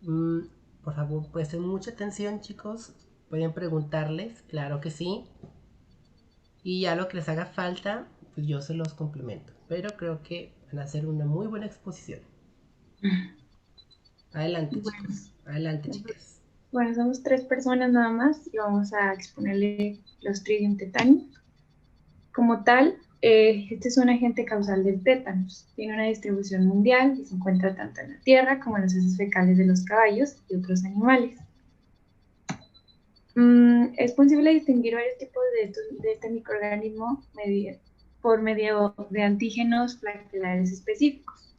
Mm, por favor, presten mucha atención, chicos. Pueden preguntarles, claro que sí. Y ya lo que les haga falta, pues yo se los complemento. Pero creo que van a hacer una muy buena exposición. Adelante, Bueno, chicos. Adelante, chicas. bueno, somos tres personas nada más y vamos a exponerle Clostridium tetani. Como tal, este es un agente causal del tétanos. Tiene una distribución mundial y se encuentra tanto en la tierra como en los heces fecales de los caballos y otros animales. Es posible distinguir varios tipos de este microorganismo por medio de antígenos flagelantes específicos.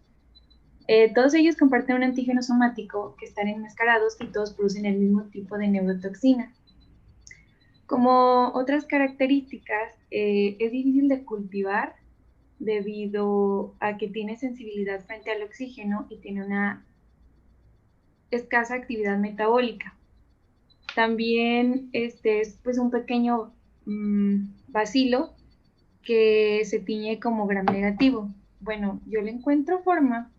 Todos ellos comparten un antígeno somático que están enmascarados y todos producen el mismo tipo de neurotoxina. Como otras características, es difícil de cultivar debido a que tiene sensibilidad frente al oxígeno y tiene una escasa actividad metabólica. También este es pues un pequeño bacilo que se tiñe como gram negativo. Bueno, yo le encuentro forma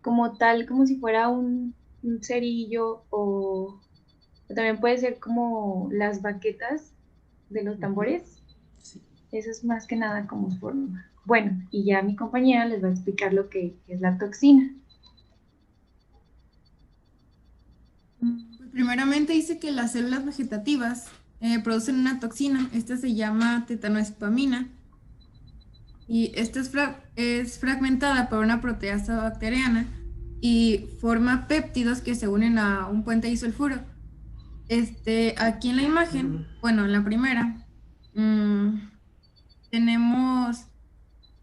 como tal, como si fuera un cerillo o también puede ser como las baquetas de los Ujú. tambores. Sí. Eso es más que nada como forma. Bueno, y ya mi compañera les va a explicar lo que es la toxina. Pues primeramente dice que las células vegetativas producen una toxina, esta se llama tetanoespamina y esta es fragmentada por una proteasa bacteriana y forma péptidos que se unen a un puente disulfuro. Aquí en la imagen, bueno, en la primera, mm, tenemos,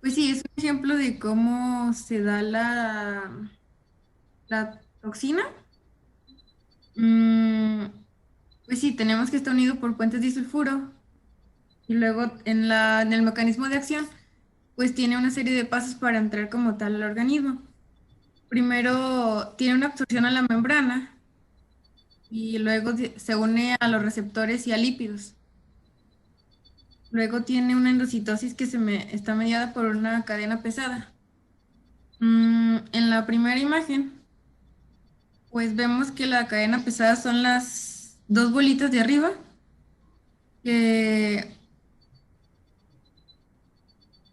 pues sí, es un ejemplo de cómo se da la toxina. Mm, pues sí, tenemos que estar unido por puentes disulfuro y luego en el mecanismo de acción, pues tiene una serie de pasos para entrar como tal al organismo. Primero tiene una absorción a la membrana y luego se une a los receptores y a lípidos. Luego tiene una endocitosis está mediada por una cadena pesada. En la primera imagen, pues vemos que la cadena pesada son las dos bolitas de arriba, que,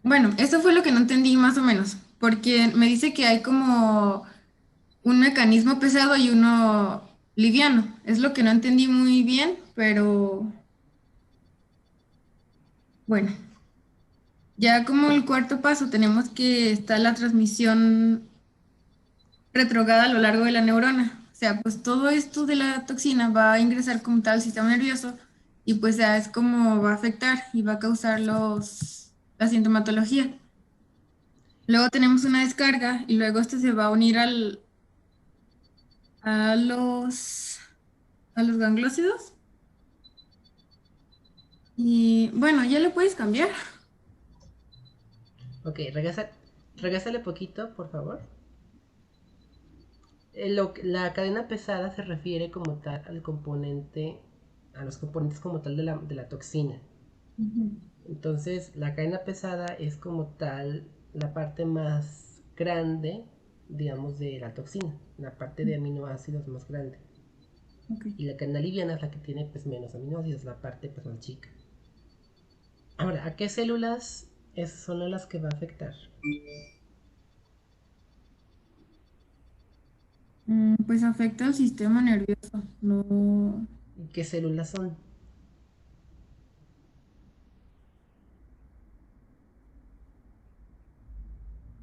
bueno, eso fue lo que no entendí más o menos, porque me dice que hay como un mecanismo pesado y uno liviano. Es lo que no entendí muy bien, pero bueno. Ya como el cuarto paso tenemos que está la transmisión retrograda a lo largo de la neurona. O sea, pues todo esto de la toxina va a ingresar como tal al sistema nervioso y pues ya es como va a afectar y va a causar la sintomatología. Luego tenemos una descarga y luego este se va a unir a a los gangliosidos. Y bueno, ya lo puedes cambiar. Ok, regásale poquito, por favor. La cadena pesada se refiere como tal al componente, a los componentes como tal de la toxina. Ujú. Entonces, la cadena pesada es como tal la parte más grande, digamos, de la toxina, la parte de aminoácidos más grande. Ok. Y la cadena liviana es la que tiene pues menos aminoácidos, la parte pues más chica. Ahora, ¿a qué células son a las que va a afectar? Pues afecta al sistema nervioso. No. ¿Y qué células son?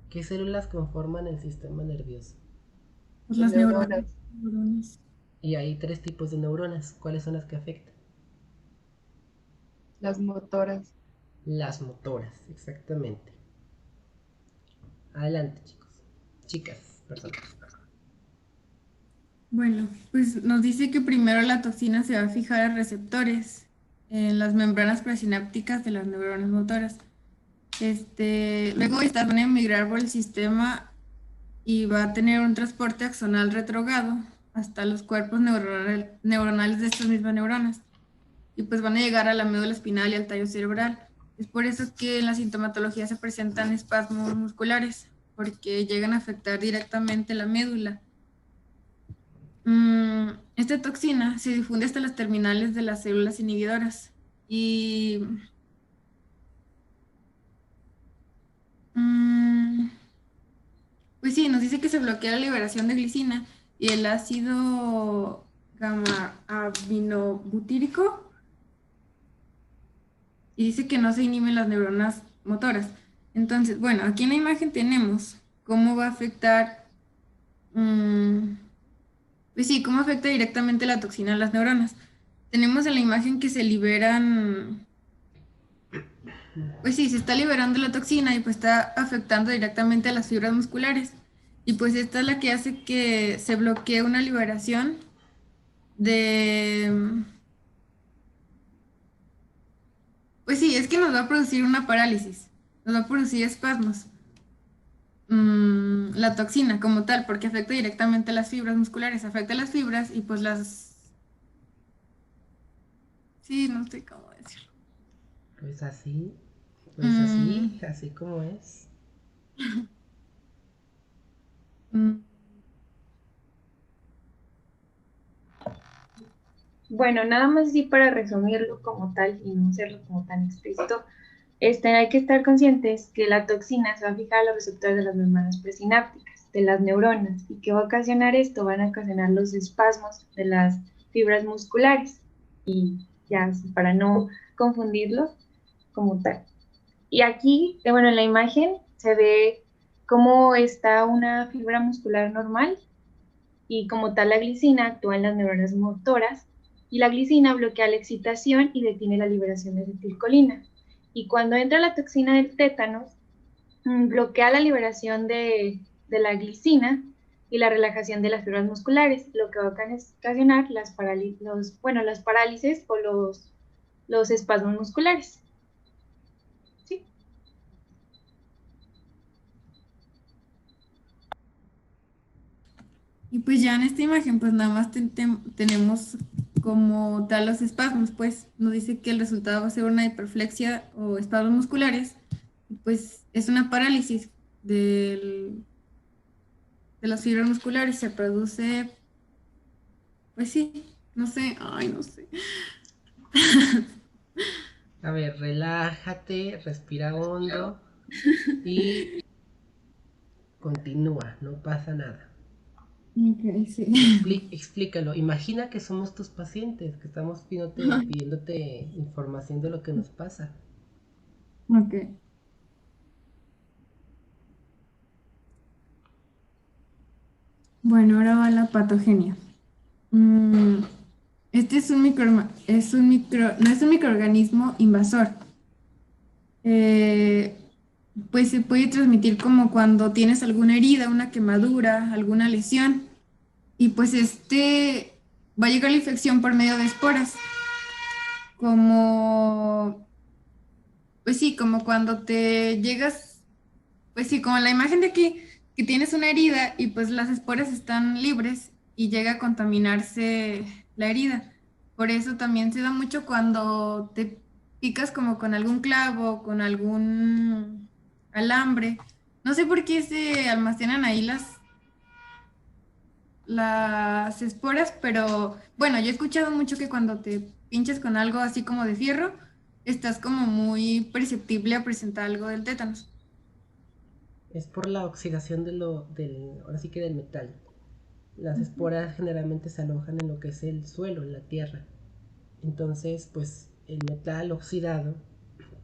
¿Qué células conforman el sistema nervioso? Pues Las las neuronas, neuronas. Y hay tres tipos de neuronas. ¿Cuáles son las que afectan? las motoras. Las motoras, exactamente. Adelante, chicos. Chicas, perdón. Bueno, pues nos dice que primero la toxina se va a fijar a receptores en las membranas presinápticas de las neuronas motoras. Luego esta van a migrar por el sistema y va a tener un transporte axonal retrogrado hasta los cuerpos neuronales de estas mismas neuronas. Y pues van a llegar a la médula espinal y al tallo cerebral. Es por eso que en la sintomatología se presentan espasmos musculares, porque llegan a afectar directamente la médula. Esta toxina se difunde hasta las terminales de las células inhibidoras y mm, pues sí, nos dice que se bloquea la liberación de glicina y el ácido gamma aminobutírico y dice que no se inhiben las neuronas motoras. Entonces, bueno, aquí en la imagen tenemos cómo va a afectar, pues sí, cómo afecta directamente la toxina a las neuronas. Tenemos en la imagen que se liberan, pues sí, se está liberando la toxina y pues está afectando directamente a las fibras musculares. Y pues esta es la que hace que se bloquee una liberación de, pues sí, es que nos va a producir una parálisis, nos va a producir espasmos. La toxina como tal, porque afecta directamente a las fibras musculares, afecta a las fibras y pues las... Sí, no sé cómo decirlo. Pues así, Mm, así como es. mm, Bueno, nada más así para resumirlo como tal y no hacerlo como tan explícito, hay que estar conscientes que la toxina se va a fijar a los receptores de las membranas presinápticas, de las neuronas, y que va a ocasionar esto, van a ocasionar los espasmos de las fibras musculares, y ya, así, para no confundirlos como tal. Y aquí, bueno, en la imagen se ve cómo está una fibra muscular normal y como tal la glicina actúa en las neuronas motoras y la glicina bloquea la excitación y detiene la liberación de acetilcolina. Y cuando entra la toxina del tétanos, bloquea la liberación de la glicina y la relajación de las fibras musculares, lo que va a ocasionar las parálisis o los espasmos musculares. ¿Sí? Y pues ya en esta imagen, pues nada más tenemos como tal los espasmos, pues nos dice que el resultado va a ser una hiperflexia o espasmos musculares, y pues es una parálisis de las fibras musculares, se produce, pues sí, no sé, ay, no sé. A ver, relájate, respira hondo y continúa, no pasa nada. Ok, sí. Explícalo. Imagina que somos tus pacientes, que estamos pidiéndote información de lo que nos pasa. Ok. Bueno, ahora va la patogenia. Mm, Este es no es un microorganismo invasor. Eh, pues se puede transmitir como cuando tienes alguna herida, una quemadura, alguna lesión. Y pues va a llegar la infección por medio de esporas. Como, pues sí, como cuando te llegas, pues sí, como la imagen de aquí, que tienes una herida y pues las esporas están libres y llega a contaminarse la herida. Por eso también se da mucho cuando te picas como con algún clavo, con algún alambre. No sé por qué se almacenan ahí las esporas, pero bueno, yo he escuchado mucho que cuando te pinches con algo así como de fierro, estás como muy perceptible a presentar algo del tétanos. Es por la oxidación ahora sí que del metal. Las esporas generalmente se alojan en lo que es el suelo, en la tierra. Entonces, pues el metal oxidado,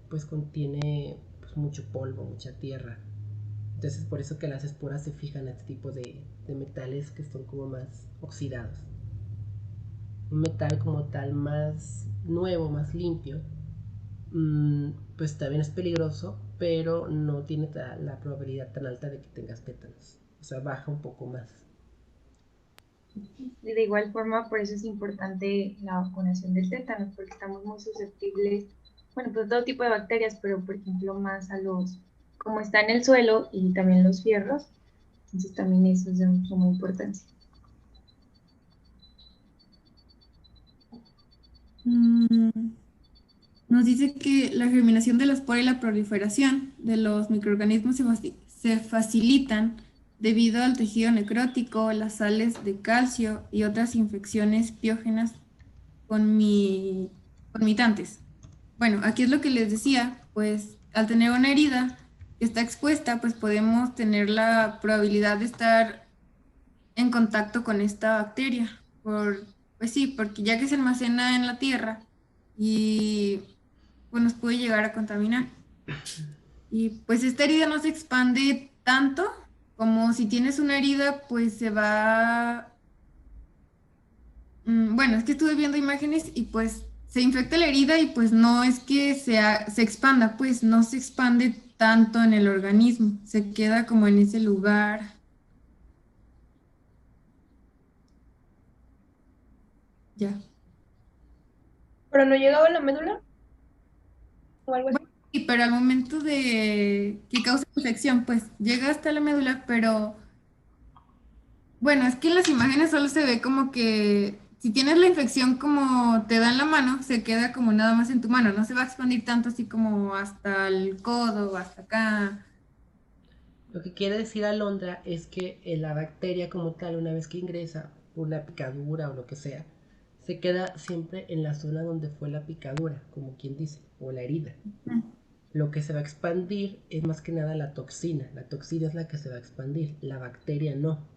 pues contiene pues, mucho polvo, mucha tierra. Entonces, por eso que las esporas se fijan a este tipo de metales que son como más oxidados. Un metal como tal más nuevo, más limpio, pues también es peligroso, pero no tiene la probabilidad tan alta de que tengas tétanos. O sea, baja un poco más. Y de igual forma, por eso es importante la vacunación del tétanos, porque estamos muy susceptibles, bueno, pues todo tipo de bacterias, pero por ejemplo más como está en el suelo y también los fierros, entonces también eso es de suma importancia. Mm, Nos dice que la germinación de la espora y la proliferación de los microorganismos se facilitan debido al tejido necrótico, las sales de calcio y otras infecciones piógenas conmitantes. Bueno, aquí es lo que les decía, pues al tener una herida que está expuesta, pues podemos tener la probabilidad de estar en contacto con esta bacteria. Pues sí, porque ya que se almacena en la tierra y pues nos puede llegar a contaminar. Y pues esta herida no se expande tanto como si tienes una herida, pues se va. Bueno, es que estuve viendo imágenes y pues se infecta la herida y pues no es que se expanda, pues no se expande tanto en el organismo, se queda como en ese lugar. Ya. ¿Pero no llegaba a la médula o algo así? Bueno, sí, pero al momento de que causa infección, pues llega hasta la médula, pero bueno, es que en las imágenes solo se ve como que si tienes la infección como te da en la mano, se queda como nada más en tu mano, no se va a expandir tanto así como hasta el codo, hasta acá. Lo que quiere decir Alondra es que la bacteria como tal, una vez que ingresa por la picadura o lo que sea, se queda siempre en la zona donde fue la picadura, como quien dice, o la herida. Lo que se va a expandir es más que nada la toxina. La toxina es la que se va a expandir, la bacteria no.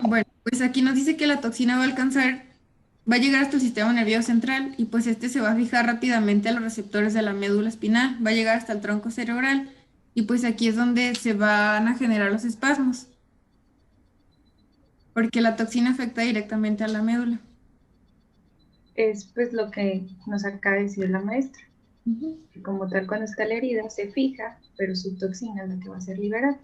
Bueno, pues aquí nos dice que la toxina va a llegar hasta el sistema nervioso central y pues este se va a fijar rápidamente a los receptores de la médula espinal, va a llegar hasta el tronco cerebral y pues aquí es donde se van a generar los espasmos, porque la toxina afecta directamente a la médula. Es pues lo que nos acaba de decir la maestra, Ujú. que como tal cuando está la herida se fija, pero su toxina es la que va a ser liberada.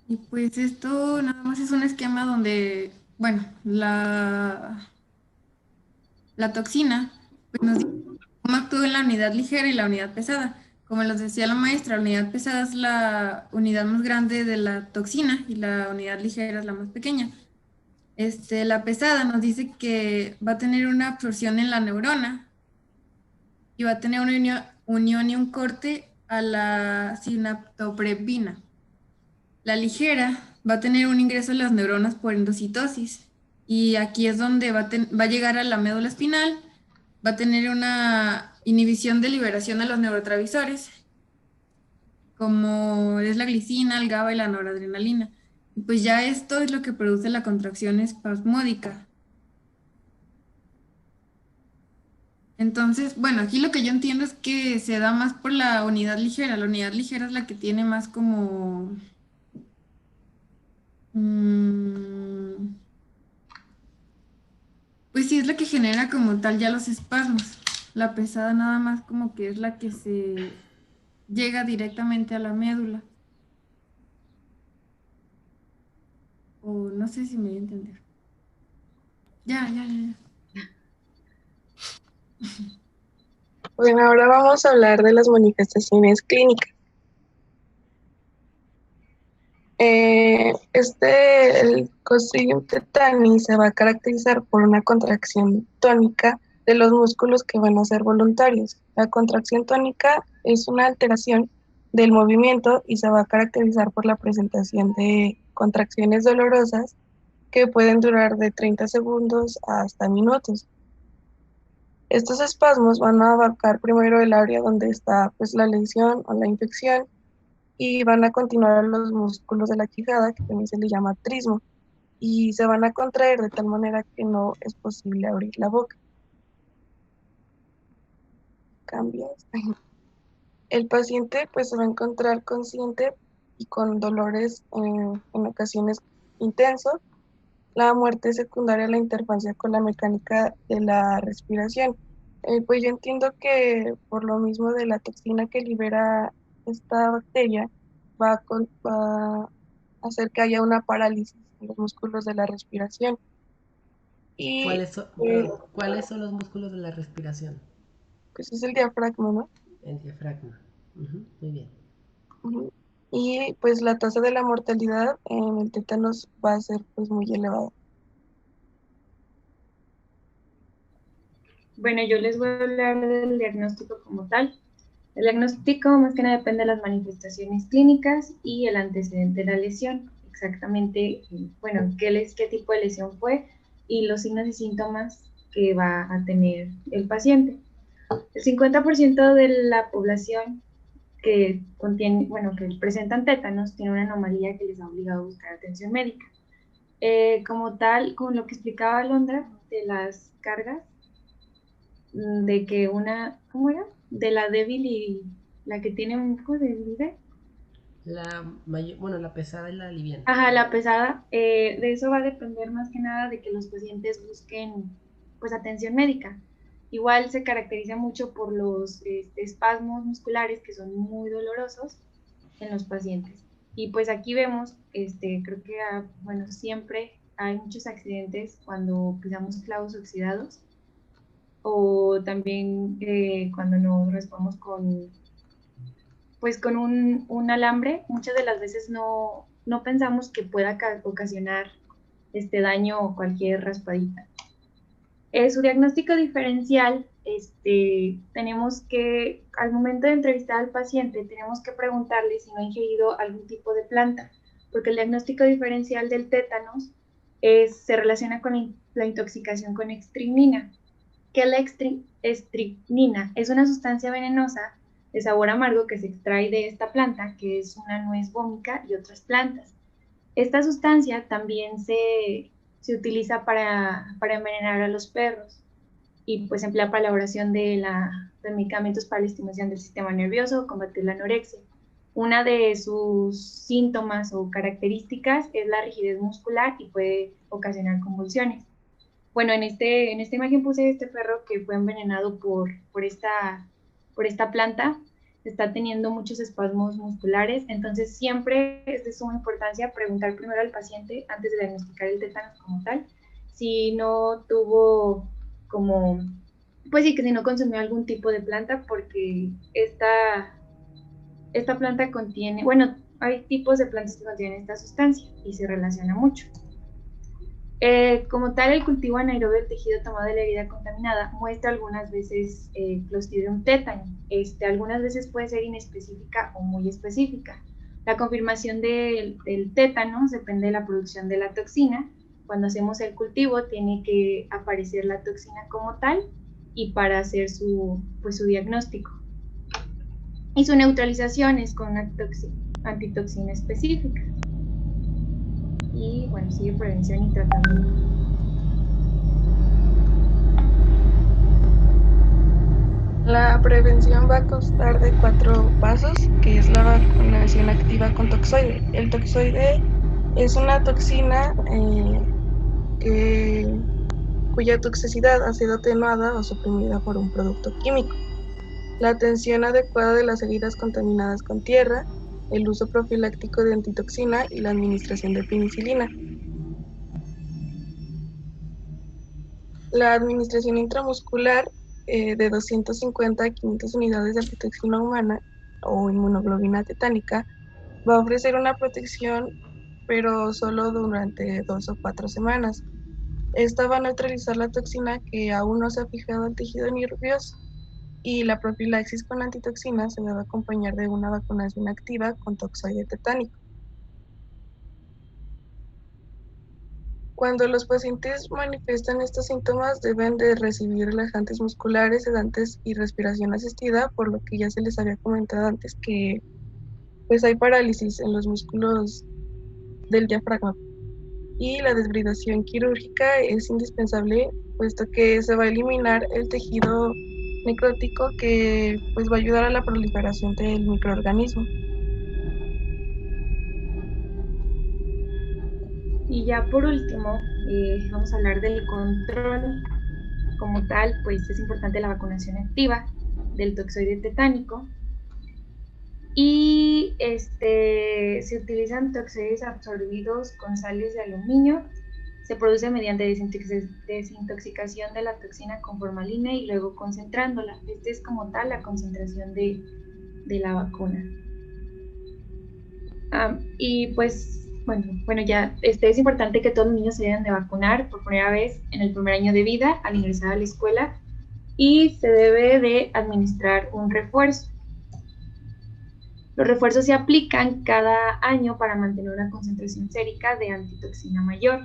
Y pues esto nada más es un esquema donde, bueno, la toxina pues nos dice cómo actúa en la unidad ligera y la unidad pesada. Como les decía la maestra, la unidad pesada es la unidad más grande de la toxina y la unidad ligera es la más pequeña. La pesada nos dice que va a tener una absorción en la neurona y va a tener una unión y un corte a la sinaptoprepina. La ligera va a tener un ingreso a las neuronas por endocitosis y aquí es donde va a llegar a la médula espinal, va a tener una inhibición de liberación de los neurotransmisores, como es la glicina, el GABA y la noradrenalina. Y pues ya esto es lo que produce la contracción espasmódica. Entonces, bueno, aquí lo que yo entiendo es que se da más por la unidad ligera. La unidad ligera es la que tiene más como... mm, pues sí, es la que genera como tal ya los espasmos. La pesada nada más como que es la que se llega directamente a la médula. O no sé si me voy a entender. Ya, ya, ya, ya. Bueno, ahora vamos a hablar de las manifestaciones clínicas. El Clostridium tetani se va a caracterizar por una contracción tónica de los músculos que van a ser voluntarios. La contracción tónica es una alteración del movimiento y se va a caracterizar por la presentación de contracciones dolorosas que pueden durar de 30 segundos hasta minutos. Estos espasmos van a abarcar primero el área donde está pues, la lesión o la infección y van a continuar a los músculos de la quijada, que también se le llama trismo, y se van a contraer de tal manera que no es posible abrir la boca. Cambias. El paciente pues se va a encontrar consciente y con dolores en ocasiones intensos. La muerte secundaria a la interfacia con la mecánica de la respiración. Pues yo entiendo que por lo mismo de la toxina que libera esta bacteria, va a hacer que haya una parálisis en los músculos de la respiración. Y Perdón, ¿cuáles son los músculos de la respiración? pues es el diafragma, ¿no? El diafragma. Muy bien. Ujú. Y pues la tasa de la mortalidad en el tétanos va a ser pues muy elevada. Bueno, yo les voy a hablar del diagnóstico como tal. El diagnóstico más que nada depende de las manifestaciones clínicas y el antecedente de la lesión. Exactamente, bueno, qué tipo de lesión fue y los signos y síntomas que va a tener el paciente. El 50% de la población que contiene, bueno, que presentan tétanos tiene una anomalía que les ha obligado a buscar atención médica. Como tal, como lo que explicaba Alondra de las cargas, de que una, ¿cómo era? De la débil y la que tiene un poco de debilidad. Bueno, la pesada y la liviana. Ajá, la pesada, de eso va a depender más que nada de que los pacientes busquen pues atención médica. Igual se caracteriza mucho por los espasmos musculares que son muy dolorosos en los pacientes. Y pues aquí vemos, creo que bueno, siempre hay muchos accidentes cuando pisamos clavos oxidados o también cuando nos raspamos pues con un alambre, muchas de las veces no pensamos que pueda ocasionar este daño o cualquier raspadita. Su diagnóstico diferencial, tenemos que, al momento de entrevistar al paciente, tenemos que preguntarle si no ha ingerido algún tipo de planta, porque el diagnóstico diferencial del tétanos se relaciona con la intoxicación con estrimina, que la estrimina es una sustancia venenosa de sabor amargo que se extrae de esta planta, que es una nuez vómica y otras plantas. Esta sustancia también se utiliza para envenenar a los perros y pues se emplea para la elaboración de medicamentos para la estimulación del sistema nervioso, combatir la anorexia. Una de sus síntomas o características es la rigidez muscular y puede ocasionar convulsiones. Bueno, en esta imagen puse este perro que fue envenenado por esta planta, está teniendo muchos espasmos musculares, entonces siempre es de suma importancia preguntar primero al paciente antes de diagnosticar el tétanos como tal, si no tuvo como, pues sí, que si no consumió algún tipo de planta, porque esta planta contiene, bueno, hay tipos de plantas que contienen esta sustancia y se relaciona mucho. Como tal, el cultivo anaerobio del tejido tomado de la herida contaminada muestra algunas veces Clostridium tetani. Algunas veces puede ser inespecífica o muy específica. La confirmación del tétanos depende de la producción de la toxina. Cuando hacemos el cultivo tiene que aparecer la toxina como tal y para hacer su diagnóstico. Y su neutralización es con una antitoxina específica. Y bueno, sigue prevención y tratamiento. La prevención va a constar de 4 pasos, que es la vacunación activa con toxoide. El toxoide es una toxina cuya toxicidad ha sido atenuada o suprimida por un producto químico. La atención adecuada de las heridas contaminadas con tierra, el uso profiláctico de antitoxina y la administración de penicilina. La administración intramuscular de 250 a 500 unidades de antitoxina humana o inmunoglobulina tetánica va a ofrecer una protección, pero solo durante 2 o 4 semanas. Esta va a neutralizar la toxina que aún no se ha fijado al tejido nervioso, y la profilaxis con antitoxina se debe acompañar de una vacunación activa con toxoide tetánico. Cuando los pacientes manifiestan estos síntomas, deben de recibir relajantes musculares, sedantes y respiración asistida, por lo que ya se les había comentado antes que pues hay parálisis en los músculos del diafragma. Y la desbridación quirúrgica es indispensable, puesto que se va a eliminar el tejido necrótico que pues va a ayudar a la proliferación del microorganismo. Y ya por último, vamos a hablar del control. Como tal, pues es importante la vacunación activa del toxoide tetánico. Y se utilizan toxoides absorbidos con sales de aluminio. Se produce mediante desintoxicación de la toxina con formalina y luego concentrándola. Esta es como tal la concentración de la vacuna. Y pues, bueno, ya es importante que todos los niños se deben de vacunar por primera vez en el primer año de vida al ingresar a la escuela. y se debe de administrar un refuerzo. Los refuerzos se aplican cada año para mantener una concentración sérica de antitoxina mayor.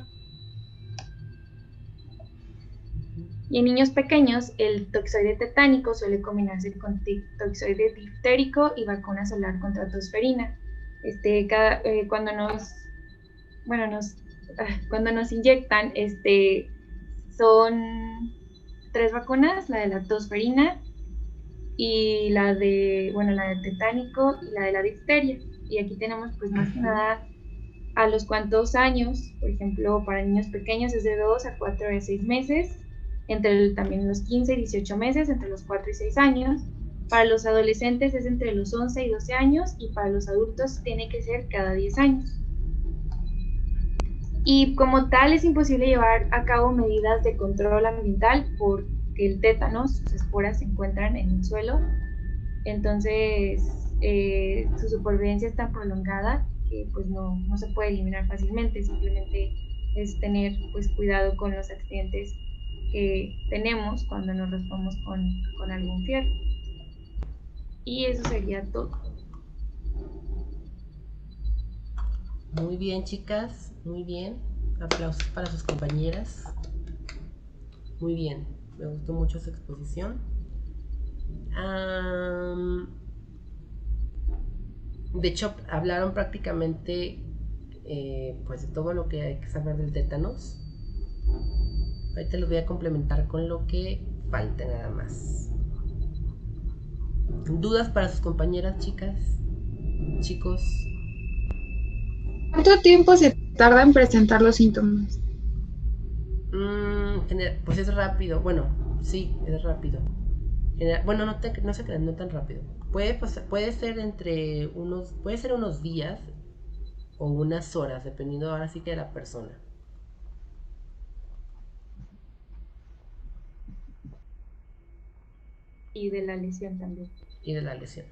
Y en niños pequeños, el toxoide tetánico suele combinarse con toxoide diftérico y vacuna solar contra tosferina. Cuando nos inyectan, son 3 vacunas, la de la tosferina y la de tetánico y la de la difteria. Y aquí tenemos pues más que nada a los cuantos años, por ejemplo, para niños pequeños es de 2 a 4 a 6 meses, también los 15 y 18 meses, entre los 4 y 6 años. Para los adolescentes es entre los 11 y 12 años y para los adultos tiene que ser cada 10 años. Y como tal es imposible llevar a cabo medidas de control ambiental porque el tétanos, sus esporas se encuentran en el suelo, entonces su supervivencia es tan prolongada que pues no se puede eliminar fácilmente, simplemente es tener pues cuidado con los accidentes que tenemos cuando nos raspamos con algún fierro. Y eso sería todo. Muy bien, chicas, muy bien. Aplausos para sus compañeras. Muy bien, me gustó mucho su exposición. De hecho, hablaron prácticamente pues de todo lo que hay que saber del tétanos. Ahorita los voy a complementar con lo que falte nada más. ¿Dudas para sus compañeras, chicas? Chicos. ¿Cuánto tiempo se tarda en presentar los síntomas? Pues es rápido. Bueno, sí, es rápido. Bueno, no se crean, no tan rápido. Puede ser unos días o unas horas, dependiendo ahora sí que de la persona. Y de la lesión también. Y de la lesión.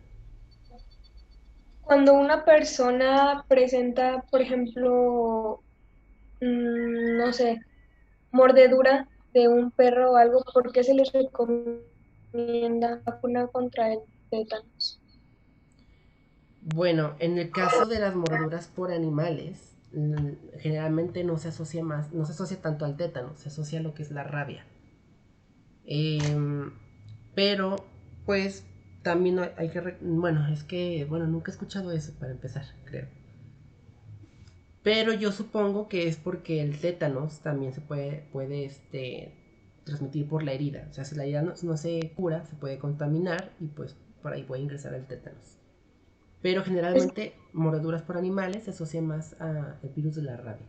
Cuando una persona presenta, por ejemplo, no sé, mordedura de un perro o algo, ¿por qué se les recomienda vacuna contra el tétanos? Bueno, en el caso de las mordeduras por animales, generalmente no se asocia tanto al tétano, se asocia a lo que es la rabia. Pero, pues, también hay que... nunca he escuchado eso para empezar, creo. Pero yo supongo que es porque el tétanos también se puede transmitir por la herida. O sea, si la herida no se cura, se puede contaminar y pues por ahí puede ingresar el tétanos. Pero generalmente mordeduras por animales se asocia más al virus de la rabia.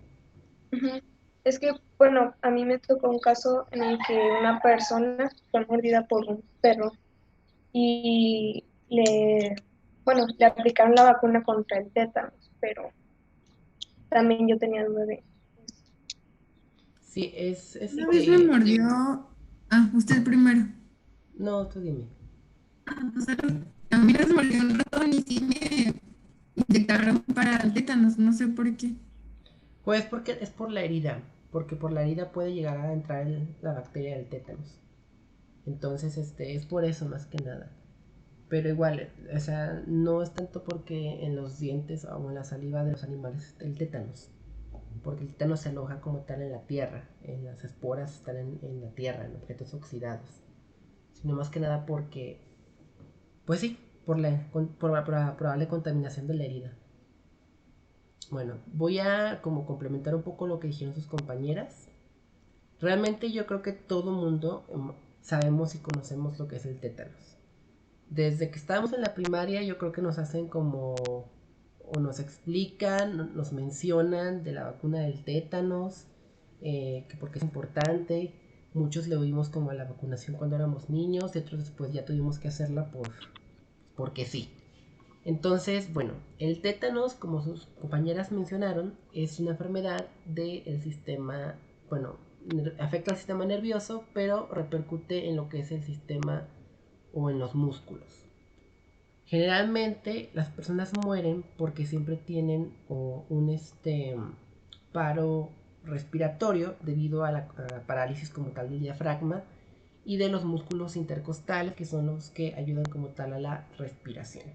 Es que, bueno, a mí me tocó un caso en el que una persona fue mordida por un perro y le aplicaron la vacuna contra el tétanos, pero también yo tenía duda de... Sí, es Una vez me mordió. Usted primero. No, tú dime. A mí me mordió un ratón y sí me inyectaron para el tétanos, no sé por qué. Pues porque es por la herida, porque por la herida puede llegar a entrar la bacteria del tétanos. Entonces, es por eso más que nada. Pero igual, o sea, no es tanto porque en los dientes o en la saliva de los animales está el tétanos. Porque el tétanos se aloja como tal en la tierra, en las esporas están en la tierra, en objetos oxidados. Sino más que nada porque, pues sí, por la probable contaminación de la herida. Bueno, voy a como complementar un poco lo que dijeron sus compañeras. Realmente yo creo que todo mundo sabemos y conocemos lo que es el tétanos. Desde que estábamos en la primaria yo creo que nos hacen como, o nos explican, nos mencionan de la vacuna del tétanos, que porque es importante. Muchos le oímos como a la vacunación cuando éramos niños, y otros después ya tuvimos que hacerla porque sí. Entonces, bueno, el tétanos, como sus compañeras mencionaron, es una enfermedad del sistema, afecta al sistema nervioso, pero repercute en lo que es el sistema o en los músculos. Generalmente las personas mueren porque siempre tienen un paro respiratorio debido a la parálisis como tal del diafragma y de los músculos intercostales, que son los que ayudan como tal a la respiración.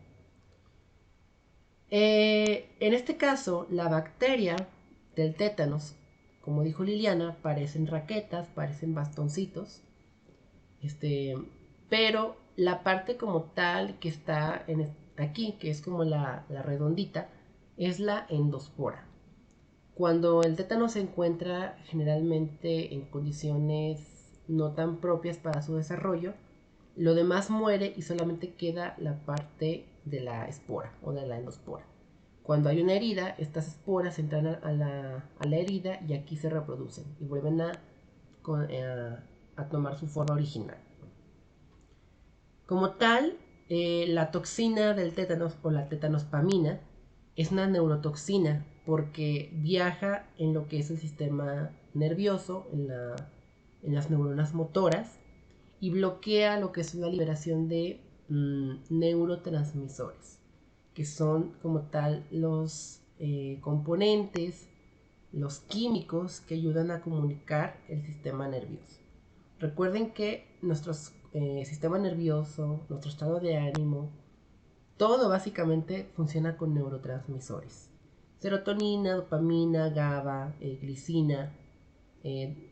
En este caso, la bacteria del tétanos, como dijo Liliana, parecen raquetas, parecen bastoncitos, pero la parte como tal que está aquí, que es como la redondita, es la endospora. Cuando el tétano se encuentra generalmente en condiciones no tan propias para su desarrollo, lo demás muere y solamente queda la parte de la espora o de la endospora. Cuando hay una herida, estas esporas entran a la herida y aquí se reproducen y vuelven a tomar su forma original. Como tal, la toxina del tétanos o la tetanospamina es una neurotoxina porque viaja en lo que es el sistema nervioso, en las neuronas motoras, y bloquea lo que es la liberación de neurotransmisores, que son como tal los componentes, los químicos que ayudan a comunicar el sistema nervioso. Recuerden que nuestro sistema nervioso, nuestro estado de ánimo, todo básicamente funciona con neurotransmisores. Serotonina, dopamina, GABA, glicina,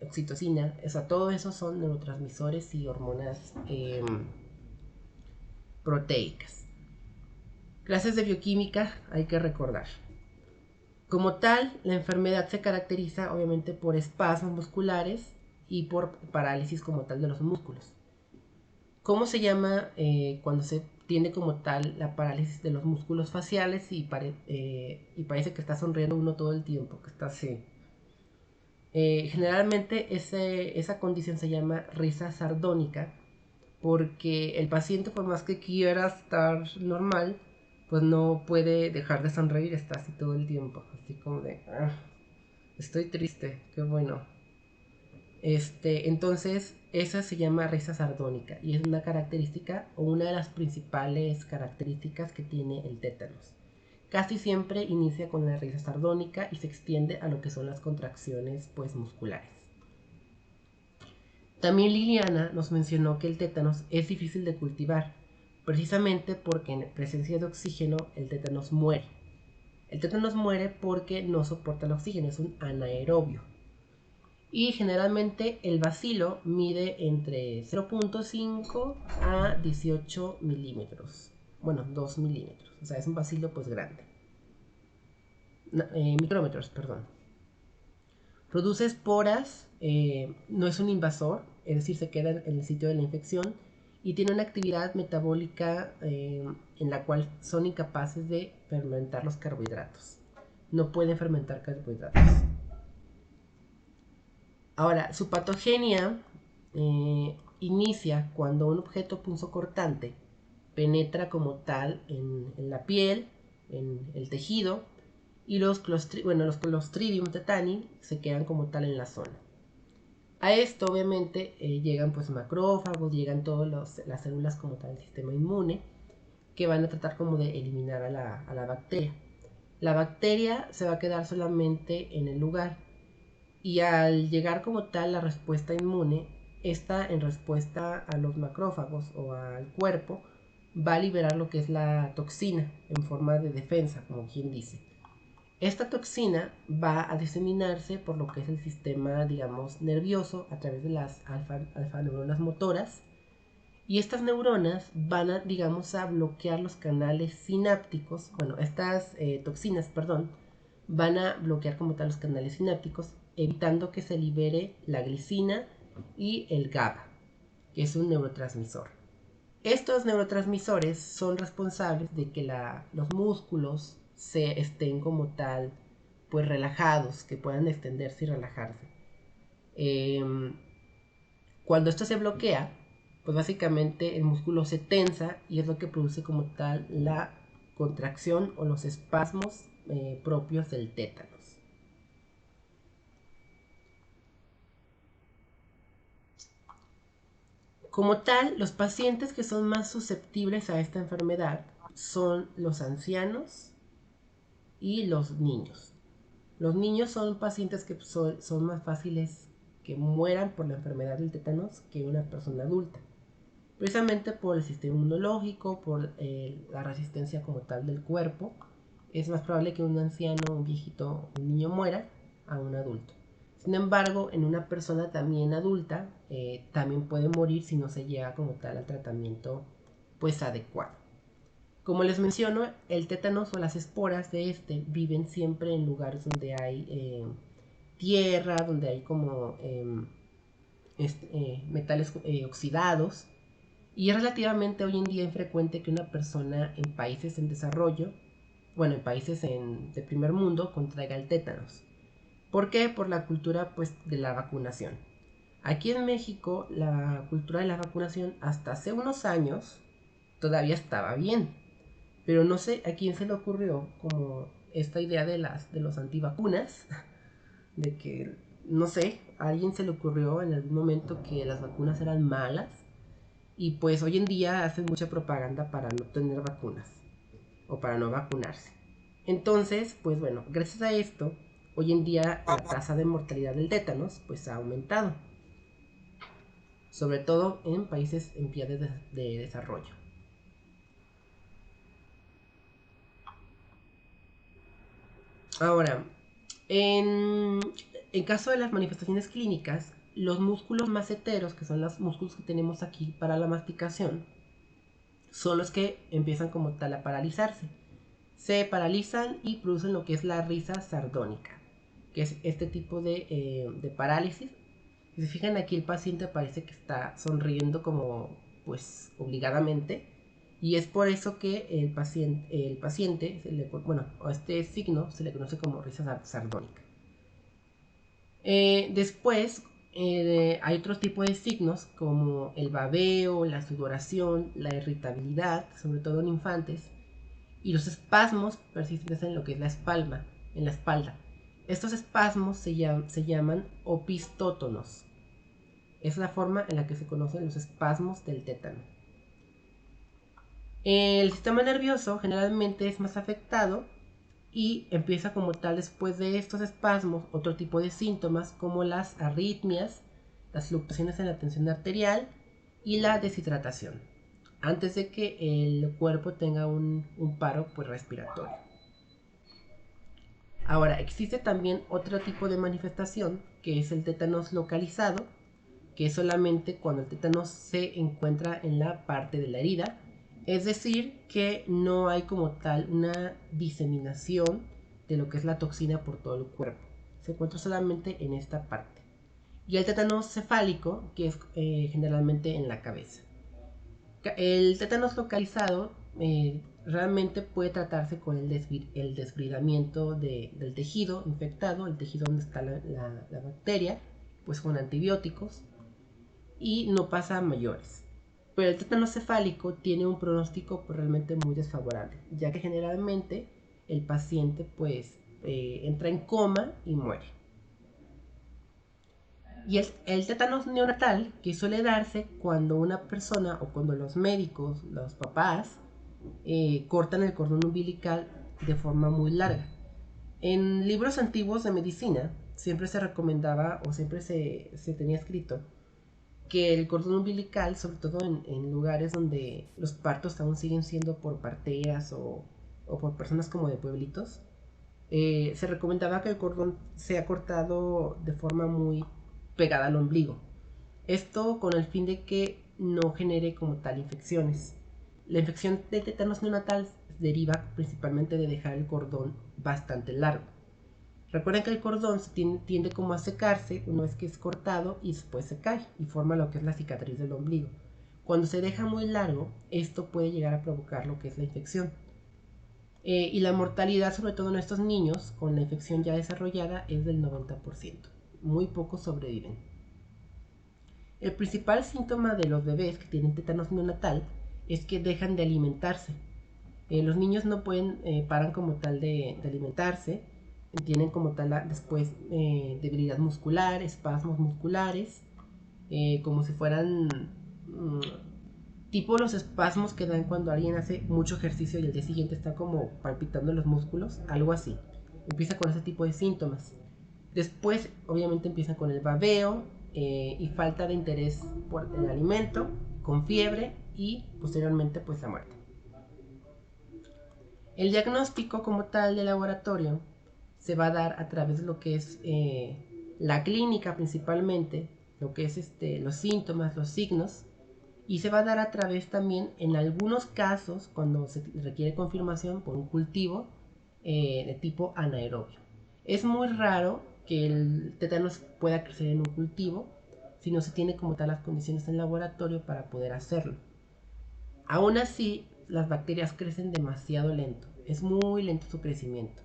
oxitocina, o sea, todo eso son neurotransmisores y hormonas proteicas. Clases de bioquímica hay que recordar. Como tal, la enfermedad se caracteriza obviamente por espasmos musculares y por parálisis como tal de los músculos. ¿Cómo se llama cuando se tiene como tal la parálisis de los músculos faciales y parece que está sonriendo uno todo el tiempo, que está así? Generalmente esa condición se llama risa sardónica porque el paciente, por más que quiera estar normal, pues no puede dejar de sonreír, está así todo el tiempo, así como de estoy triste, qué bueno. Entonces esa se llama risa sardónica y es una característica o una de las principales características que tiene el tétanos. Casi siempre inicia con la risa sardónica y se extiende a lo que son las contracciones pues musculares. También Liliana nos mencionó que el tétanos es difícil de cultivar, precisamente porque en presencia de oxígeno el tétanos muere. El tétanos muere porque no soporta el oxígeno, es un anaerobio. Y generalmente el bacilo mide entre 0.5 a 18 milímetros. Bueno, 2 milímetros. O sea, es un bacilo pues grande. Micrómetros, perdón. Produce esporas, no es un invasor, es decir, se queda en el sitio de la infección y tiene una actividad metabólica en la cual son incapaces de fermentar los carbohidratos. No pueden fermentar carbohidratos. Ahora, su patogenia inicia cuando un objeto punzocortante penetra como tal en la piel, en el tejido, y los Clostridium tetani se quedan como tal en la zona. A esto obviamente llegan pues macrófagos, llegan todas las células como tal del sistema inmune, que van a tratar como de eliminar a la bacteria. La bacteria se va a quedar solamente en el lugar. Y al llegar como tal la respuesta inmune, esta en respuesta a los macrófagos o al cuerpo, va a liberar lo que es la toxina en forma de defensa, como quien dice. Esta toxina va a diseminarse por lo que es el sistema, digamos, nervioso a través de las alfa-neuronas motoras. Y estas neuronas van a, digamos, a bloquear los canales sinápticos. Bueno, estas toxinas, perdón, van a bloquear como tal los canales sinápticos, evitando que se libere la glicina y el GABA, que es un neurotransmisor. Estos neurotransmisores son responsables de que los músculos se estén como tal, pues relajados, que puedan extenderse y relajarse. Cuando esto se bloquea, pues básicamente el músculo se tensa y es lo que produce como tal la contracción o los espasmos propios del tétanos. Como tal, los pacientes que son más susceptibles a esta enfermedad son los ancianos y los niños. Los niños son pacientes que son más fáciles que mueran por la enfermedad del tétanos que una persona adulta. Precisamente por el sistema inmunológico, por la resistencia como tal del cuerpo, es más probable que un anciano, un viejito, un niño muera a un adulto. Sin embargo, en una persona también adulta, también puede morir si no se llega como tal al tratamiento pues adecuado. Como les menciono, el tétanos o las esporas de este viven siempre en lugares donde hay tierra, donde hay como metales oxidados, y es relativamente hoy en día infrecuente que una persona en países en desarrollo, bueno, en países de primer mundo, contraiga el tétanos. ¿Por qué? Por la cultura pues de la vacunación. Aquí en México la cultura de la vacunación hasta hace unos años todavía estaba bien, pero no sé a quién se le ocurrió como esta idea de los antivacunas, de que, no sé, a alguien se le ocurrió en algún momento que las vacunas eran malas, y pues hoy en día hacen mucha propaganda para no tener vacunas o para no vacunarse. Entonces, pues bueno, gracias a esto, hoy en día la tasa de mortalidad del tétanos pues ha aumentado, sobre todo en países en vías de desarrollo. Ahora, en caso de las manifestaciones clínicas, los músculos maceteros, que son los músculos que tenemos aquí para la masticación, son los que empiezan como tal a paralizarse. Se paralizan y producen lo que es la risa sardónica, que es este tipo de parálisis. Si se fijan aquí, el paciente parece que está sonriendo como pues obligadamente, y es por eso que el paciente bueno, a este signo se le conoce como risa sardónica. Después hay otros tipos de signos como el babeo, la sudoración, la irritabilidad, sobre todo en infantes, y los espasmos persistentes en lo que es la espalda. Estos espasmos se llaman opistótonos. Es la forma en la que se conocen los espasmos del tétano. El sistema nervioso generalmente es más afectado y empieza como tal después de estos espasmos otro tipo de síntomas como las arritmias, las fluctuaciones en la tensión arterial y la deshidratación, antes de que el cuerpo tenga un paro pues, respiratorio. Ahora, existe también otro tipo de manifestación que es el tétanos localizado, que es solamente cuando el tétanos se encuentra en la parte de la herida, es decir, que no hay como tal una diseminación de lo que es la toxina por todo el cuerpo, se encuentra solamente en esta parte. Y el tétanos cefálico, que es generalmente en la cabeza. El tétanos localizado realmente puede tratarse con el desbridamiento del tejido infectado, el tejido donde está la bacteria, pues con antibióticos, y no pasa a mayores. Pero el tétanos cefálico tiene un pronóstico pues, realmente muy desfavorable, ya que generalmente el paciente pues entra en coma y muere. Y el tétanos neonatal, que suele darse cuando una persona o cuando los médicos, los papás, cortan el cordón umbilical de forma muy larga. En libros antiguos de medicina siempre se recomendaba o siempre se tenía escrito que el cordón umbilical, sobre todo en lugares donde los partos aún siguen siendo por parteras o por personas como de pueblitos, se recomendaba que el cordón sea cortado de forma muy pegada al ombligo. Esto con el fin de que no genere como tal infecciones. La infección de tétanos neonatal deriva principalmente de dejar el cordón bastante largo. Recuerden que el cordón tiende como a secarse una vez que es cortado y después se cae y forma lo que es la cicatriz del ombligo. Cuando se deja muy largo, esto puede llegar a provocar lo que es la infección. Y la mortalidad, sobre todo en estos niños con la infección ya desarrollada, es del 90%. Muy pocos sobreviven. El principal síntoma de los bebés que tienen tétanos neonatal es que dejan de alimentarse. Los niños no paran como tal de alimentarse, tienen como tal después debilidad muscular, espasmos musculares, como si fueran tipo los espasmos que dan cuando alguien hace mucho ejercicio y al día siguiente está como palpitando los músculos, algo así. Empieza con ese tipo de síntomas. Después obviamente empiezan con el babeo, y falta de interés por el alimento, con fiebre y posteriormente pues la muerte. El diagnóstico como tal de laboratorio se va a dar a través de lo que es la clínica principalmente, lo que es los síntomas, los signos, y se va a dar a través también en algunos casos cuando se requiere confirmación por un cultivo de tipo anaerobio. Es muy raro que el tétanos pueda crecer en un cultivo si no se tiene como tal las condiciones en laboratorio para poder hacerlo. Aún así, las bacterias crecen demasiado lento, es muy lento su crecimiento.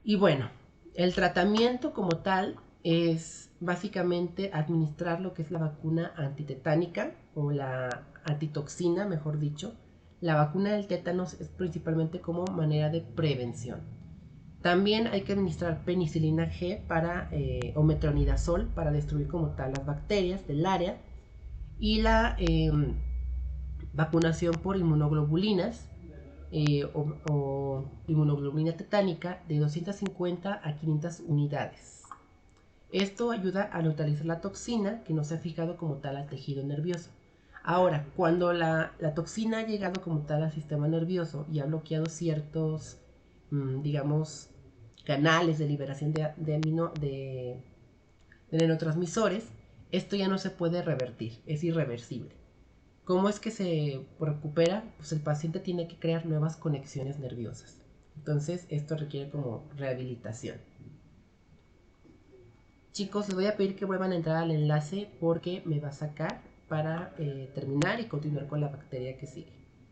Y bueno, el tratamiento como tal es básicamente administrar lo que es la vacuna antitetánica o la antitoxina, mejor dicho. La vacuna del tétanos es principalmente como manera de prevención. También hay que administrar penicilina G o metronidazol para destruir como tal las bacterias del área. Y la vacunación por inmunoglobulinas o inmunoglobulina tetánica de 250 a 500 unidades. Esto ayuda a neutralizar la toxina que no se ha fijado como tal al tejido nervioso. Ahora, cuando la toxina ha llegado como tal al sistema nervioso y ha bloqueado ciertos, digamos, canales de liberación de neurotransmisores, esto ya no se puede revertir, es irreversible. ¿Cómo es que se recupera? Pues el paciente tiene que crear nuevas conexiones nerviosas. Entonces, esto requiere como rehabilitación. Chicos, les voy a pedir que vuelvan a entrar al enlace porque me va a sacar para terminar y continuar con la bacteria que sigue.